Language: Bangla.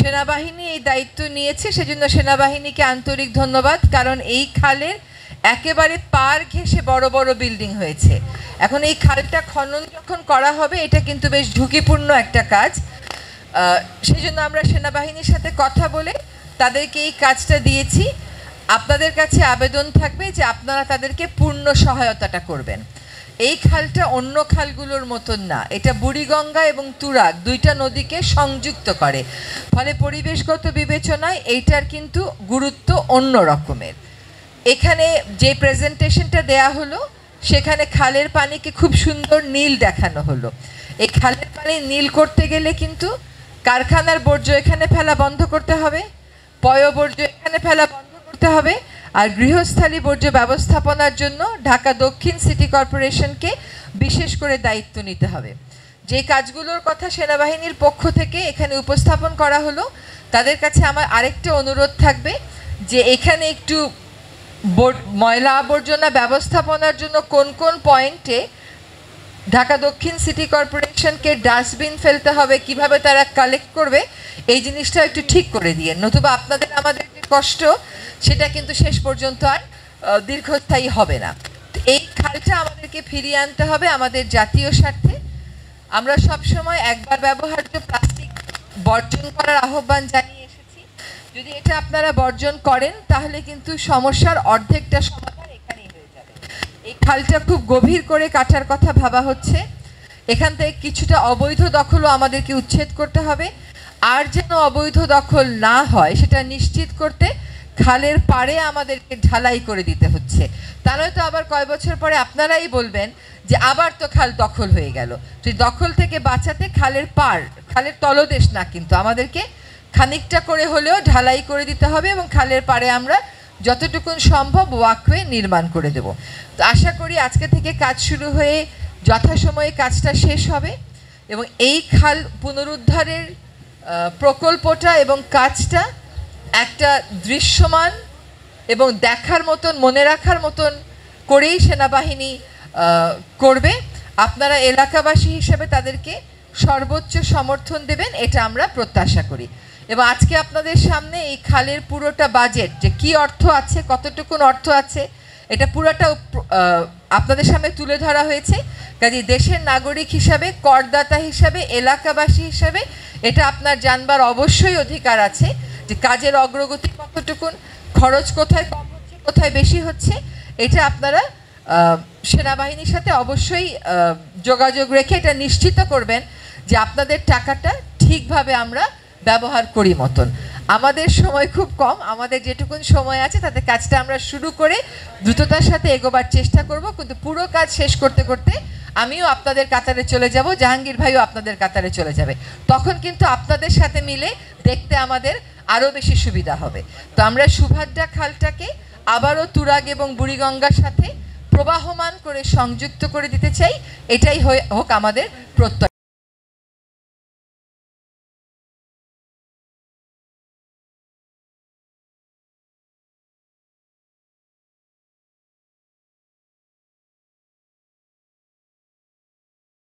সেনাবাহিনী এই দায়িত্ব নিয়েছে, সেজন্য সেনাবাহিনীকে আন্তরিক ধন্যবাদ। কারণ এই খালের একেবারে পার ঘেঁষে বড় বড় বিল্ডিং হয়েছে। এখন এই খালটা খনন যখন করা হবে, এটা কিন্তু বেশ ঝুঁকিপূর্ণ একটা কাজ। সেই জন্য আমরা সেনাবাহিনীর সাথে কথা বলে তাদেরকে এই কাজটা দিয়েছি। আপনাদের কাছে আবেদন থাকবে যে আপনারা তাদেরকে পূর্ণ সহায়তাটা করবেন। এই খালটা অন্য খালগুলোর মতন না, এটা বুড়িগঙ্গা এবং তুরাগ দুইটা নদীকে সংযুক্ত করে, ফলে পরিবেশগত বিবেচনায় এইটার কিন্তু গুরুত্ব অন্য রকমের। এখানে যে প্রেজেন্টেশনটা দেয়া হলো, সেখানে খালের পানিকে খুব সুন্দর নীল দেখানো হলো। এই খালের পানি নীল করতে গেলে কিন্তু কারখানার বর্জ্য এখানে ফেলা বন্ধ করতে হবে, পয়ঃবর্জ্য এখানে ফেলা বন্ধ করতে হবে, আর গৃহস্থালী বর্জ্য ব্যবস্থাপনার জন্য ঢাকা দক্ষিণ সিটি কর্পোরেশনকে বিশেষ করে দায়িত্ব নিতে হবে। যে কাজগুলোর কথা সেনাবাহিনীর পক্ষ থেকে এখানে উপস্থাপন করা হলো, তাদের কাছে আমার আরেকটা অনুরোধ থাকবে যে এখানে একটু ময়লা আবর্জনা ব্যবস্থাপনার জন্য কোন কোন পয়েন্টে ঢাকা দক্ষিণ সিটি কর্পোরেশনকে ডাস্টবিন ফেলতে হবে, কিভাবে তারা কালেক্ট করবে, এই জিনিসটা একটু ঠিক করে দিয়ে, নতুবা আপনাদের আমাদের যে কষ্ট সেটা কিন্তু শেষ পর্যন্ত আর দীর্ঘস্থায়ী হবে না। এই খালটা আমাদেরকে ফিরিয়ে আনতে হবে আমাদের জাতীয় স্বার্থে। আমরা সবসময় একবার ব্যবহার্য প্লাস্টিক বর্জন করার আহ্বান জানিয়ে এসেছি। যদি এটা আপনারা বর্জন করেন তাহলে কিন্তু সমস্যার অর্ধেকটা সমাধান এখানেই হয়ে যাবে। এই খালটা খুব গভীর করে কাটার কথা ভাবা হচ্ছে। এখান থেকে কিছুটা অবৈধ দখলও আমাদেরকে উচ্ছেদ করতে হবে। আর যেন অবৈধ দখল না হয় সেটা নিশ্চিত করতে খালের পাড়ে আমাদেরকে ঢালাই করে দিতে হচ্ছে। তা নয়তো আবার কয় বছর পরে আপনারাই বলবেন যে আবার তো খাল দখল হয়ে গেল। সেই দখল থেকে বাঁচাতে খালের পাড়, খালের তলদেশ না, কিন্তু আমাদেরকে খানিকটা করে হলেও ঢালাই করে দিতে হবে এবং খালের পাড়ে আমরা যতটুকুন সম্ভব ওয়াকওয়ে নির্মাণ করে দেব। তো আশা করি আজকে থেকে কাজ শুরু হয়ে যথাসময়ে কাজটা শেষ হবে এবং এই খাল পুনরুদ্ধারের প্রকল্পটা এবং কাজটা একটা দৃশ্যমান এবং দেখার মতন, মনে রাখার মতন করেই সেনাবাহিনী করবে। আপনারা এলাকাবাসী হিসেবে তাদেরকে সর্বোচ্চ সমর্থন দেবেন, এটা আমরা প্রত্যাশা করি। এবং আজকে আপনাদের সামনে এই খালের পুরোটা বাজেট, যে কি অর্থ আছে, কতটুকুন অর্থ আছে, এটা পুরোটা আপনাদের সামনে তুলে ধরা হয়েছে। কাজে দেশের নাগরিক হিসাবে, করদাতা হিসাবে, এলাকাবাসী হিসাবে এটা আপনার জানবার অবশ্যই অধিকার আছে যে কাজের অগ্রগতি কতটুকুন, খরচ কোথায় কম হচ্ছে, কোথায় বেশি হচ্ছে। এটা আপনারা সেনাবাহিনীর সাথে অবশ্যই যোগাযোগ রেখে এটা নিশ্চিত করবেন যে আপনাদের টাকাটা ঠিকভাবে আমরা ব্যবহার করি মতন। আমাদের সময় খুব কম, আমাদের যেটুকুন সময় আছে তাতে কাজটা আমরা শুরু করে দ্রুততার সাথে এগোবার চেষ্টা করব, কিন্তু পুরো কাজ শেষ করতে করতে আমিও আপনাদের কাতারে চলে যাব, জাহাঙ্গীর ভাইও আপনাদের কাতারে চলে যাবে। তখন কিন্তু আপনাদের সাথে মিলে দেখতে আমাদের আরও বেশি সুবিধা হবে। তো আমরা সুভাদ্রা খালটাকে আবারও তুরাগ এবং বুড়িগঙ্গার সাথে প্রবাহমান করে সংযুক্ত করে দিতে চাই। এটাই হোক আমাদের প্রত্যয়।